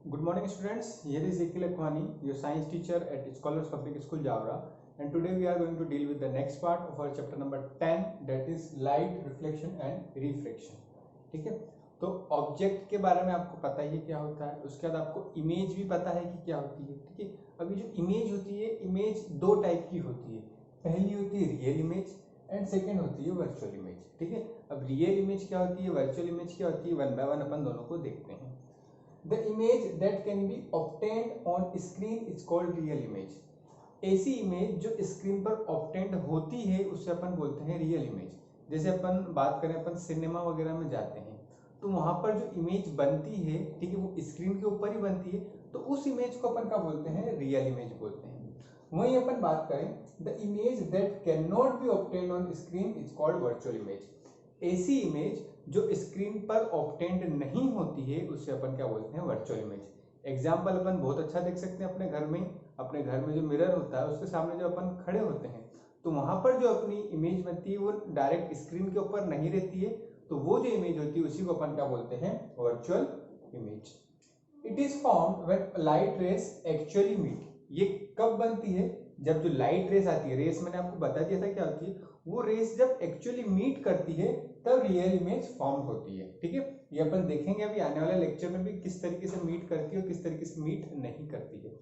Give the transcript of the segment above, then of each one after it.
Good morning, students. Here is Nikhil Akwani, your science teacher at Scholars Public School, Javra. And today we are going to deal with the next part of our chapter number 10, that is light, reflection and refraction. ठीक है, तो object के बारे में आपको पता ही क्या होता है, उसके बाद आपको इमेज भी पता है कि क्या होती है. ठीक है, अभी जो इमेज होती है, इमेज दो टाइप की होती है. पहली होती है रियल इमेज एंड सेकेंड होती है वर्चुअल इमेज. ठीक है, अब रियल इमेज क्या होती है, वर्चुअल इमेज क्या होती है, वन बाय वन अपन दोनों को देखते हैं. The image that can be obtained on screen is called real image. ऐसी इमेज जो स्क्रीन पर ऑब्टेंड होती है उसे अपन बोलते हैं रियल इमेज. जैसे अपन बात करें, अपन सिनेमा वगैरह में जाते हैं तो वहां पर जो इमेज बनती है, ठीक है, वो स्क्रीन के ऊपर ही बनती है, तो उस इमेज को अपन क्या बोलते हैं, रियल इमेज बोलते हैं. वहीं अपन बात करें, the image that can not be obtained on screen is called virtual image. ऐसी इमेज जो स्क्रीन पर ऑब्टेंड नहीं होती है उसे अपन क्या बोलते हैं, वर्चुअल इमेज. एग्जाम्पल अपन बहुत अच्छा देख सकते हैं अपने घर में. अपने घर में जो मिरर होता है उसके सामने जो अपन खड़े होते हैं तो वहां पर जो अपनी इमेज बनती है वो डायरेक्ट स्क्रीन के ऊपर नहीं रहती है, तो वो जो इमेज होती है उसी को अपन क्या बोलते हैं, virtual image. It is formed when light rays actually meet. ये कब बनती है, जब जो लाइट रेस आती है, रेस मैंने आपको बता दिया था क्या होती है, वो रेस जब एक्चुअली मीट करती है तब रियल इमेज फॉर्म होती है. ठीक है, ये अपन देखेंगे अभी आने वाले लेक्चर में भी किस तरीके से मीट करती है और किस तरीके से मीट नहीं करती है.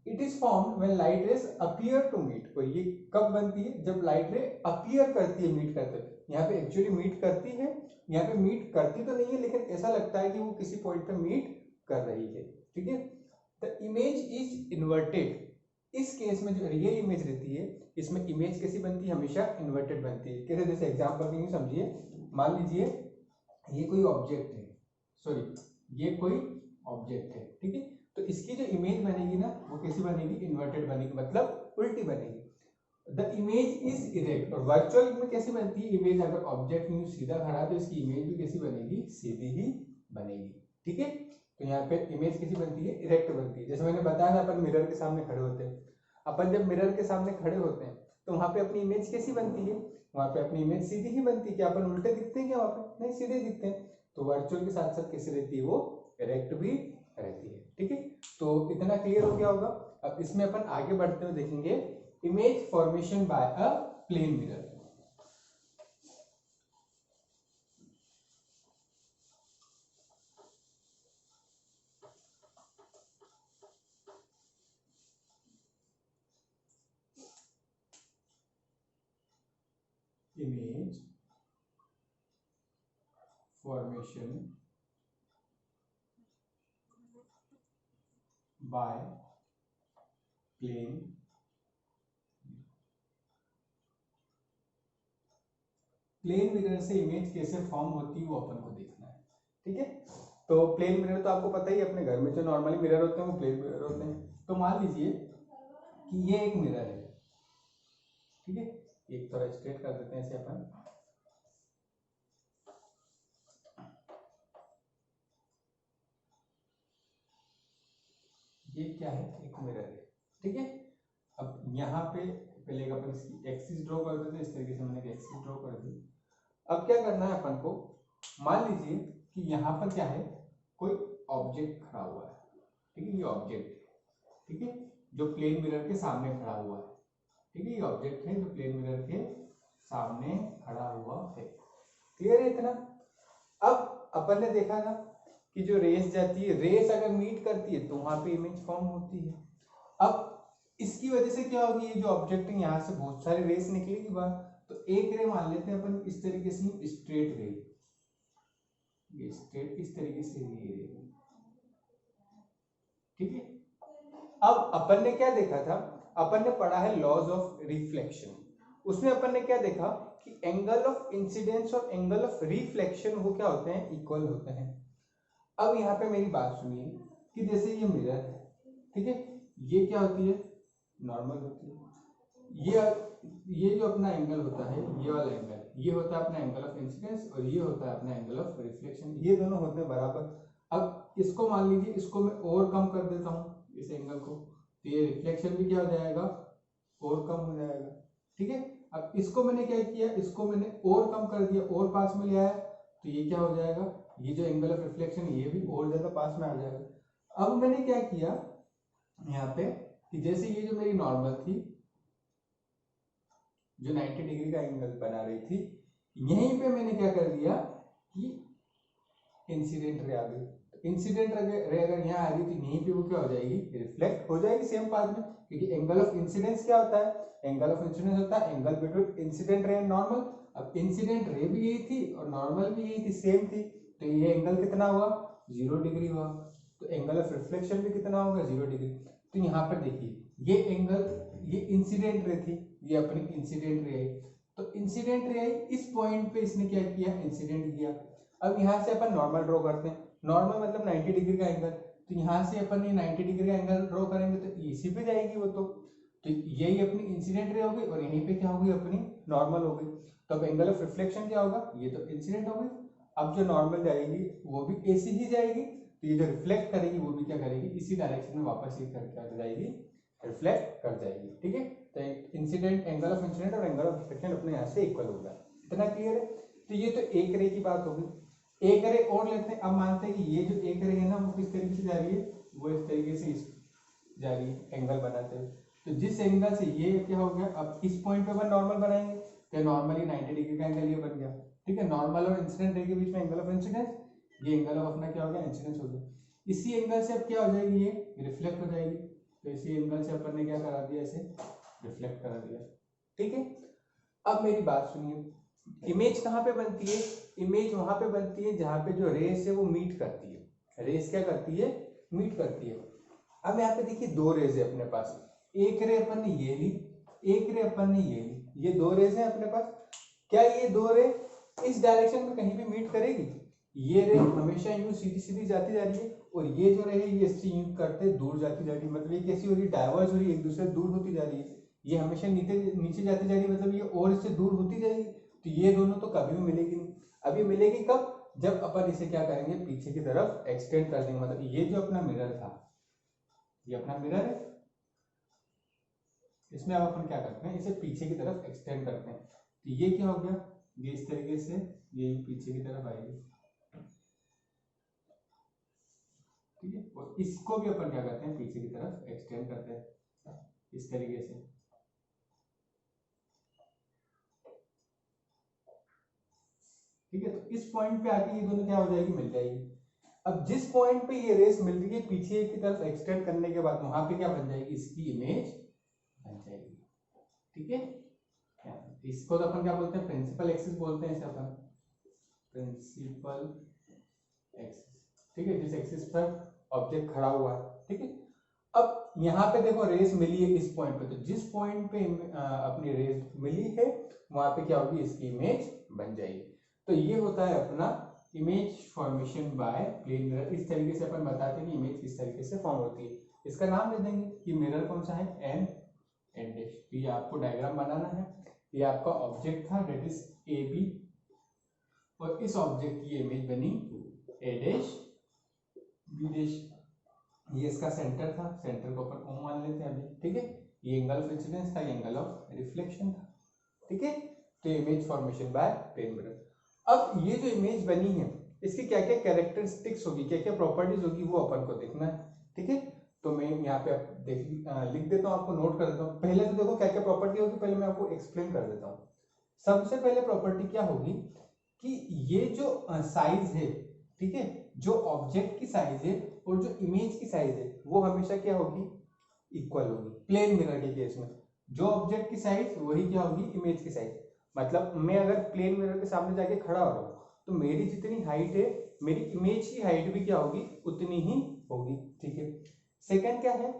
It is formed when light rays appear to meet. और ये कब बनती है, जब लाइट रे अपीयर करती है, मीट करते हैं. यहाँ पे एक्चुअली मीट करती है, यहाँ पे मीट करती तो नहीं है लेकिन ऐसा लगता है कि वो किसी पॉइंट पे मीट कर रही है. ठीक है, द इमेज इज इन्वर्टेड. इस केस में जो रियल इमेज रहती है इसमें इमेज कैसी बनती है, हमेशा इन्वर्टेड बनती है. कैसे, जैसे एग्जांपल के लिए समझिए. मान लीजिए ये कोई ऑब्जेक्ट है, सॉरी ये कोई ऑब्जेक्ट है. ठीक है, तो इसकी जो इमेज बनेगी ना वो कैसी बनेगी, इन्वर्टेड बनेगी, मतलब उल्टी बनेगी. The image is erect. और वर्चुअल में कैसी बनती है इमेज, अगर ऑब्जेक्ट न्यू सीधा खड़ा है तो इसकी इमेज भी कैसी बनेगी, सीधी ही बनेगी. ठीक है, तो यहाँ पे इमेज कैसी बनती है, इरेक्ट बनती है. जैसे मैंने बताया था अपन मिरर के सामने खड़े होते हैं. अपन जब मिरर के सामने खड़े होते हैं तो वहां पे अपनी इमेज कैसी बनती है, वहां पे अपनी इमेज सीधी ही बनती है. क्या अपन उल्टे दिखते हैं क्या, वहां पे नहीं, सीधे दिखते हैं. तो वर्चुअल के साथ साथ कैसी रहती है, वो इरेक्ट भी रहती है. ठीक है, तो इतना क्लियर हो गया होगा. अब इसमें अपन आगे बढ़ते हुए देखेंगे image formation by a plane mirror. Image formation by plane. Plane mirror से इमेज कैसे फॉर्म होती है वो अपन को देखना है. ठीक है, तो प्लेन मिरर तो आपको पता ही है, अपने घर में जो नॉर्मली मिरर होते हैं वो प्लेन मिरर होते हैं. तो मान लीजिए कि ये एक मिरर है. ठीक है, एक थोड़ा स्ट्रेट कर देते हैं इसे अपन. ये क्या है, एक मिरर है. ठीक है, अब यहाँ पे पहले अपन इसकी एक्सिस ड्रॉ कर देते हैं. इस तरीके से मैंने एक्सिस ड्रॉ कर दी. अब क्या करना है अपन को, मान लीजिए कि यहाँ पर क्या है, कोई ऑब्जेक्ट खड़ा हुआ है. ठीक है, ये ऑब्जेक्ट है. ठीक है, जो प्लेन मिरर के सामने खड़ा हुआ है. ठीक है, ये ऑब्जेक्ट है जो प्लेन मिरर के सामने खड़ा हुआ है. क्लियर है इतना. अब अपन ने देखा था कि जो रेस जाती है, रेस अगर मीट करती है तो वहां पे इमेज फॉर्म होती है. अब इसकी वजह से क्या होगी, ये जो ऑब्जेक्ट है यहाँ से बहुत सारी रेस निकलेगी बाहर. तो एक रे मान लेते हैं अपन इस तरीके से, स्ट्रेट रे, ये स्ट्रेट इस तरीके से ये रे. ठीक है, अब अपन ने क्या देखा था, अपन ने पढ़ा है लॉज ऑफ रिफ्लेक्शन. उसमें अपन ने क्या देखा कि एंगल ऑफ इंसिडेंस और एंगल ऑफ रिफ्लेक्शन वो क्या होते हैं, इक्वल होते हैं. अब यहाँ पे मेरी बात सुनिए कि जैसे ये मिरर है, ठीक है, ये क्या होती है, नॉर्मल होती है. ये जो अपना एंगल होता है, ये वाला एंगल, ये होता है अपना एंगल ऑफ इंसिडेंस और ये होता है अपना एंगल ऑफ रिफ्लेक्शन. ये दोनों होते हैं बराबर. अब इसको मान लीजिए, इसको मैं और कम कर देता हूँ इस एंगल को, तो ये रिफ्लेक्शन भी क्या हो जाएगा, और कम हो जाएगा. ठीक है, अब इसको मैंने क्या किया, इसको मैंने और कम कर दिया, और पास में ले आया, तो ये क्या हो जाएगा, ये जो एंगल ऑफ रिफ्लेक्शन ये भी और ज्यादा पास में आ जाएगा. अब मैंने क्या किया यहाँ पे कि जैसे ये जो मेरी नॉर्मल थी जो 90 डिग्री का एंगल बना रही थी, यहीं पे मैंने क्या कर दिया कि इंसिडेंट रे आ गई। इंसिडेंट रे अगर यहाँ आ रही तो यहीं पे वो क्या हो जाएगी, रिफ्लेक्ट हो जाएगी सेम पाथ में, क्योंकि एंगल ऑफ इंसिडेंस क्या होता है, एंगल ऑफ इंसिडेंस होता है angle between incident ray and normal. अब इंसिडेंट रे भी यही थी और नॉर्मल भी यही थी, सेम थी, तो ये एंगल कितना हुआ, 0 डिग्री हुआ। तो एंगल ऑफ रिफ्लेक्शन भी कितना होगा, 0 डिग्री। तो यहाँ पर देखिए ये एंगल, ये इंसिडेंट रे थी, ये अपनी इंसिडेंट रे आई, तो इंसिडेंट रे आई, इस पॉइंट पे इसने क्या किया, इंसिडेंट किया। अब यहाँ से अपन नॉर्मल ड्रॉ करते हैं, नॉर्मल मतलब 90 डिग्री का एंगल, तो यहाँ से अपन ये 90 डिग्री का एंगल ड्रॉ करेंगे तो इसी पे जाएगी वो, तो यही अपनी इंसिडेंट रे होगी और यहीं पे क्या होगी, अपनी नॉर्मल होगी। तो अब एंगल ऑफ रिफ्लेक्शन क्या होगा, ये तो इंसिडेंट होगी। अब जो नॉर्मल जाएगी वो भी ऐसी ही जाएगी, तो ये जो रिफ्लेक्ट करेगी वो भी क्या करेगी, इसी डायरेक्शन में वापस ये कर जाएगी, रिफ्लेक्ट कर जाएगी। ठीक है, तो इंसिडेंट, एंगल ऑफ इंसिडेंट और एंगल ऑफ रिफ्लेक्शन अपने यहाँ से इक्वल होगा। इतना क्लियर है। तो ये तो एक रे की बात होगी। एक रे और लेते हैं। अब मानते हैं कि ये जो एक रे है ना वो किस तरीके से जा रही है, वो इस तरीके से जा रही है एंगल बनाते हुए। तो जिस एंगल से ये क्या हो गया, अब इस पॉइंट पे अपन नॉर्मल बनाएंगे तो नॉर्मली 90 डिग्री का एंगल ये बन गया। ठीक है, नॉर्मल और इंसिडेंट रे के बीच में एंगल ऑफ इंसिडेंस, ये एंगल ऑफ अपना क्या हो गया, इंसिडेंस हो गया। इसी एंगल से अब क्या हो जाएगी, ये रिफ्लेक्ट हो जाएगी। तो इसी एंगल से अपन ने क्या करा दिया, इसे रिफ्लेक्ट करा दिया। ठीक है, अब मेरी बात सुनिए, इमेज कहाँ पे बनती है, इमेज वहां पे बनती है जहां पे जो रेस है वो मीट करती है। रेस क्या करती है, मीट करती है। अब यहाँ पे देखिए दो रेज है अपने पास, एक रे अपन ने ये ली, एक रे अपन ने ये ली, ये दो रेज है अपने पास। क्या ये दो रे इस डायरेक्शन में कहीं भी मीट करेगी, ये रे हमेशा यूं सीधी सीधी जाती जा रही है, और ये जो रे है ये इससे यूं करते दूर जाती जा रही है। मतलब ये कैसी हो रही है, डाइवर्ज हो रही है, एक दूसरे से दूर होती जा रही है। ये हमेशा नीचे नीचे जाती जा रही है, मतलब ये और इससे दूर होती जाएगी। तो ये दोनों तो कभी भी मिलेगी नहीं। अभी मिलेगी कब, जब अपन इसे क्या करेंगे, पीछे की तरफ एक्सटेंड कर देंगे। मतलब ये जो अपना मिरर था, ये अपना मिरर है, इसमें अब अपन क्या करते हैं, इसे पीछे की तरफ एक्सटेंड करते हैं। तो ये क्या हो गया, ये इस तरीके से ये पीछे की तरफ आएगी। ठीक है, और इसको भी अपन क्या करते हैं, पीछे की तरफ एक्सटेंड करते हैं इस तरीके से। ठीक है, तो इस पॉइंट पे आके ये दोनों क्या हो जाएगी, मिल जाएगी। अब जिस पॉइंट पे ये रेस मिल रही है पीछे की तरफ एक्सटेंड करने के बाद, वहां पे क्या बन जाएगी, इसकी इमेज बन जाएगी। ठीक है, इसको तो अपन क्या बोलते हैं, प्रिंसिपल एक्सिस बोलते हैं इसे अपन, प्रिंसिपल एक्सिस। ठीक है, जिस एक्सिस पर ऑब्जेक्ट खड़ा हुआ है। ठीक है, अब यहाँ पे देखो रेस मिली है इस पॉइंट पे, तो जिस पॉइंट पे अपनी रेस मिली है वहां पे क्या होगी, इसकी इमेज बन जाएगी। तो ये होता है अपना image formation by plane mirror. इस तरीके से अपन बताते हैं कि इमेज किस तरीके से फॉर्म होती है। इसका नाम दे देंगे कि मिरर कौन सा है, एन एंड डैश। तो ये आपको डायग्राम बनाना है। ये आपका ऑब्जेक्ट था, डेट इज ए बी, और इस ऑब्जेक्ट की इमेज बनी ए डैश बी डैश। ये इसका सेंटर था, सेंटर को अपन O मान लेते हैं अभी। ठीक है, ये एंगल ऑफ इंसिडेंस था, ये एंगल ऑफ रिफ्लेक्शन था। ठीक है, तो image formation by plane mirror. अब ये जो इमेज बनी है इसकी क्या क्या कैरेक्टरिस्टिक्स होगी, क्या क्या प्रॉपर्टीज होगी, वो अपन को देखना है। ठीक है, तो मैं यहाँ पे लिख देता हूँ, आपको नोट कर देता हूँ। पहले तो देखो क्या क्या प्रॉपर्टी होगी, पहले मैं आपको एक्सप्लेन कर देता हूँ। सबसे पहले प्रॉपर्टी क्या होगी कि ये जो साइज है, ठीक है, जो ऑब्जेक्ट की साइज है और जो इमेज की साइज है वो हमेशा क्या होगी, इक्वल होगी। प्लेन मिरर के केस में जो ऑब्जेक्ट की साइज वही क्या होगी, इमेज की साइज। मतलब मैं अगर प्लेन मिरर के सामने जाके खड़ा हो रहा हूँ तो मेरी जितनी हाइट है मेरी इमेज की हाइट भी क्या होगी, उतनी ही होगी। ठीक है, सेकंड क्या है,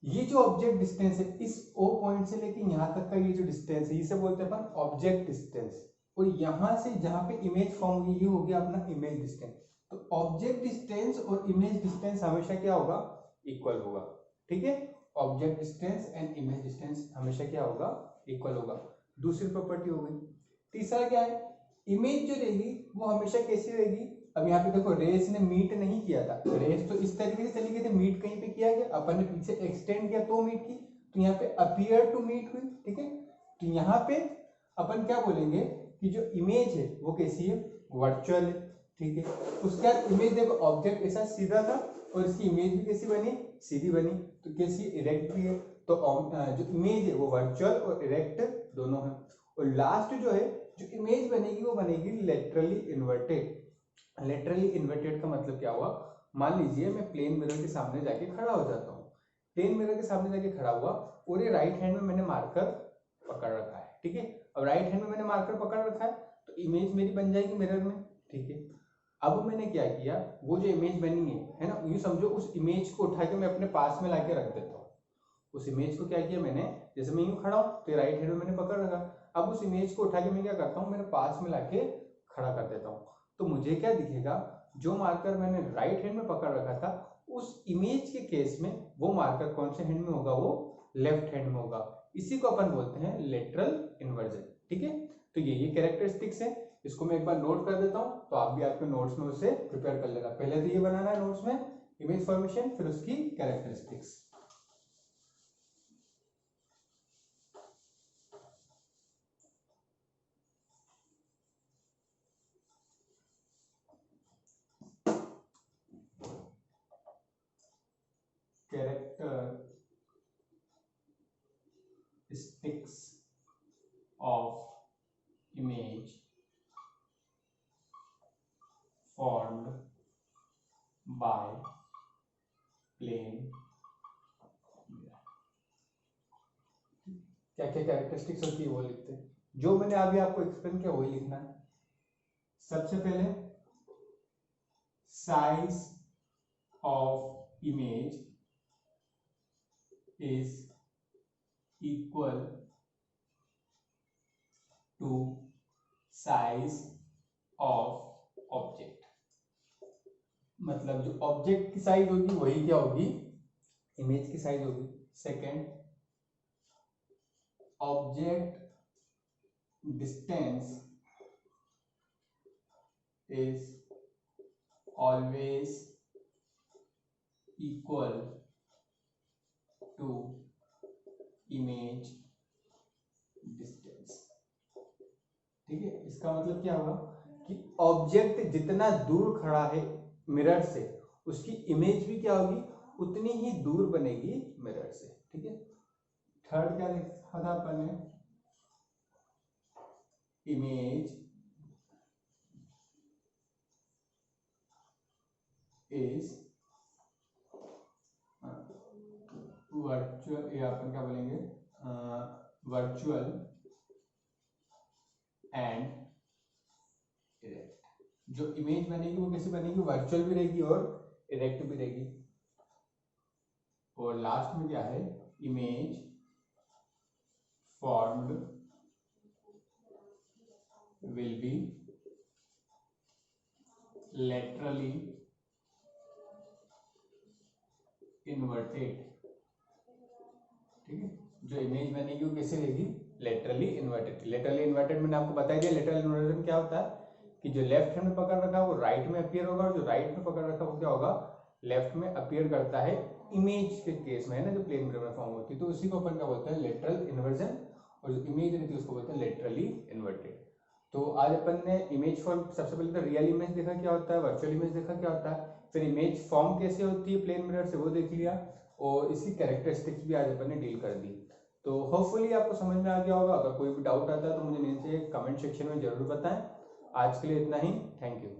ये जो ऑब्जेक्ट डिस्टेंस है इस O पॉइंट से लेके यहाँ तक का ये जो डिस्टेंस है इसे बोलते हैं अपन ऑब्जेक्ट डिस्टेंस, और यहाँ से जहाँ पे इमेज फॉर्म होगी ये हो गया अपना इमेज डिस्टेंस। तो ऑब्जेक्ट डिस्टेंस और इमेज डिस्टेंस हमेशा क्या होगा, इक्वल होगा। ठीक है, object distance and image distance हमेशा क्या होगा, इक्वल होगा। दूसरी प्रॉपर्टी हो गई। तीसरा क्या है, इमेज जो रहेगी वो हमेशा कैसी रहेगी। अब यहाँ पे देखो रेस ने मीट नहीं किया था, रेस तो इस तरीके से चली गई थी, मीट कहीं पे किया गया, अपन ने पीछे एक्सटेंड किया तो मीट की, तो यहाँ पे अपीयर टू मीट हुई। ठीक है, तो यहाँ पे अपन क्या बोलेंगे कि जो इमेज है वो कैसी है, वर्चुअल है। ठीक है। उसके बाद इमेज देखो, ऑब्जेक्ट ऐसा सीधा था और इसकी इमेज भी कैसी बनी, सीधी बनी, तो कैसी, इरेक्ट भी है। तो जो इमेज है वो वर्चुअल और इरेक्ट दोनों है। और लास्ट जो है, जो इमेज बनेगी वो बनेगी लेटरली इन्वर्टेड। लेटरली इन्वर्टेड का मतलब क्या हुआ, मान लीजिए मैं प्लेन मिरर के सामने जाके खड़ा हो जाता हूँ, प्लेन मिरर के सामने जाके खड़ा हुआ और ये राइट हैंड में मैंने मार्कर पकड़ रखा है, ठीक है। अब राइट हैंड में मैंने मार्कर पकड़ रखा है तो इमेज मेरी बन जाएगी मिरर में, ठीक है। अब मैंने क्या किया, वो जो इमेज बनी है ना, यूँ समझो उस इमेज को उठा के मैं अपने पास में लाके रख देता हूँ। उस इमेज को क्या किया मैंने, जैसे मैं यूँ खड़ा हूँ तो राइट हैंड में मैंने पकड़ रखा, अब उस इमेज को उठा के मैं क्या करता हूँ, मेरे पास में लाके खड़ा कर देता हूँ। तो मुझे क्या दिखेगा, जो मार्कर मैंने राइट हैंड में पकड़ रखा था उस इमेज के केस में वो मार्कर कौन से हैंड में होगा, वो लेफ्ट हैंड में होगा। इसी को अपन बोलते हैं लेटरल इन्वर्जन, ठीक है। तो ये कैरेक्टरिस्टिक्स है, इसको मैं एक बार नोट कर देता हूँ तो आप भी आपके नोट्स में उसे प्रिपेयर कर लेना। पहले तो ये बनाना है नोट्स में, इमेज फॉर्मेशन, फिर उसकी characteristics. Characteristics of image formed by plane mirror। क्या क्या कैरेक्टरिस्टिक्स होती है वो लिखते हैं, जो मैंने अभी आपको एक्सप्लेन किया वही लिखना है। सबसे पहले size of image is equal to size of object. मतलब जो ऑब्जेक्ट की साइज होगी वही क्या होगी, इमेज की साइज होगी। Second, object distance is always equal to image distance, ठीक है। इसका मतलब क्या हुआ कि ऑब्जेक्ट जितना दूर खड़ा है मिरर से उसकी इमेज भी क्या होगी, उतनी ही दूर बनेगी मिरर से, ठीक है। थर्ड क्या लिखा था अपन ने, इमेज इज वर्चुअल, या अपन क्या बोलेंगे, वर्चुअल एंड इरेक्ट। जो इमेज बनेगी वो कैसे बनेगी, वर्चुअल भी रहेगी और इरेक्ट भी रहेगी। और लास्ट में क्या है, image formed will be laterally inverted, ठीक है। जो इमेज बनेगी वो कैसे रहेगी, लेटरली इन्वर्टेड। लेटरली इन्वर्टेड मैंने आपको बता दिया लेटरल इन्वर्जन क्या होता है, कि जो लेफ्ट हैंड में पकड़ रखा है वो राइट में अपीयर होगा और जो राइट में पकड़ रखा है वो क्या होगा, लेफ्ट में अपीयर करता है इमेज के केस में, है ना, जो प्लेन मिरर में फॉर्म होती है। तो उसी को अपन क्या बोलते हैं, लेटरल इन्वर्जन, और जो इमेज रहती है उसको बोलते हैं लेटरली इन्वर्टेड। तो आज अपन ने इमेज फॉर्म, सबसे पहले तो रियल इमेज देखा क्या होता है, वर्चुअल इमेज देखा क्या होता है, फिर इमेज फॉर्म कैसे होती है प्लेन मिरर से वो देख लिया, और इसकी कैरेक्टरिस्टिक्स भी आज अपन ने डील कर दी। तो होपफुली आपको समझ में आ गया होगा। अगर कोई भी डाउट आता है तो मुझे नीचे कमेंट सेक्शन में जरूर बताएं। आज के लिए इतना ही, थैंक यू।